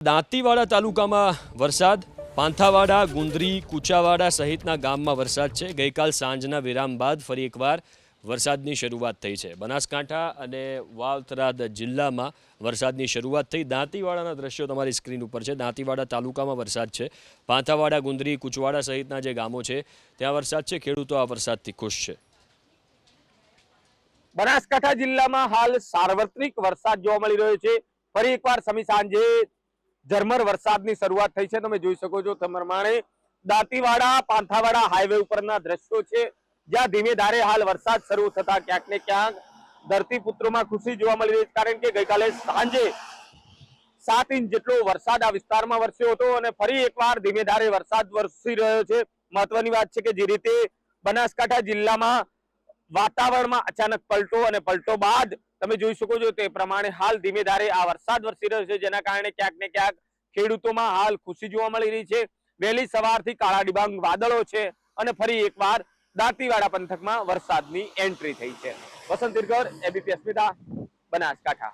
દાંતીવાડા તાલુકામાં વરસાદ, પાંથાવાડા, ગુંદરી, કુચાવાડા સહિતના ગામમાં વરસાદ છે। ગઈકાલ સાંજના વિરામ બાદ ફરી એકવાર વરસાદની શરૂઆત થઈ છે। બનાસકાંઠા અને વાવથરાદ જિલ્લામાં વરસાદની શરૂઆત થઈ। દાંતીવાડાના દ્રશ્યો તમારી સ્ક્રીન ઉપર છે। દાંતીવાડા તાલુકામાં વરસાદ છે। પાંથાવાડા, ગુંદરી, કુચવાડા સહિતના જે ગામો છે ત્યાં વરસાદ છે। ખેડૂતો આ વરસાદથી ખુશ છે। બનાસકાંઠા જિલ્લામાં હાલ સાર્વત્રિક વરસાદ જોવા મળી રહ્યો છે। ફરી એકવાર સમી સાંજે ઝરમર વરસાદની શરૂઆત થઈ છે। તમે જોઈ શકો છો પ્રમાણે દાંતીવાડા પાંથાવાડા હાઈવે ઉપરના દ્રશ્યો છે, જ્યાં ધીમે ધારે હાલ વરસાદ શરૂ થતા ક્યાંક ને ક્યાંક ધરતીપુત્રોમાં ખુશી જોવા મળી રહી છે, કારણ કે ગઈકાલે સાંજે 7 ઇંચ જેટલો વરસાદ આ વિસ્તારમાં વરસ્યો હતો અને ફરી એકવાર ધીમે ધારે વરસાદ વરસી રહ્યો છે। મહત્વની વાત છે કે જે રીતે બનાસકાંઠા જિલ્લામાં વાતાવરણમાં અચાનક પલટો અને પલટો બાદ તમે જોઈ શકો છો તે પ્રમાણે હાલ ધીમે ધારે આ વરસાદ વરસી રહ્યો છે, જેના કારણે ક્યાંક ને ક્યાંક ખેડૂતોમાં હાલ ખુશી જોવા મળી રહી છે। વહેલી સવારથી કાળા ડિબાંગ વાદળો છે અને ફરી એકવાર દાંતીવાડા પંથકમાં વરસાદની એન્ટ્રી થઈ છે। વસંત તિરકર, એબીપી અસ્મિતા, બનાસકાંઠા।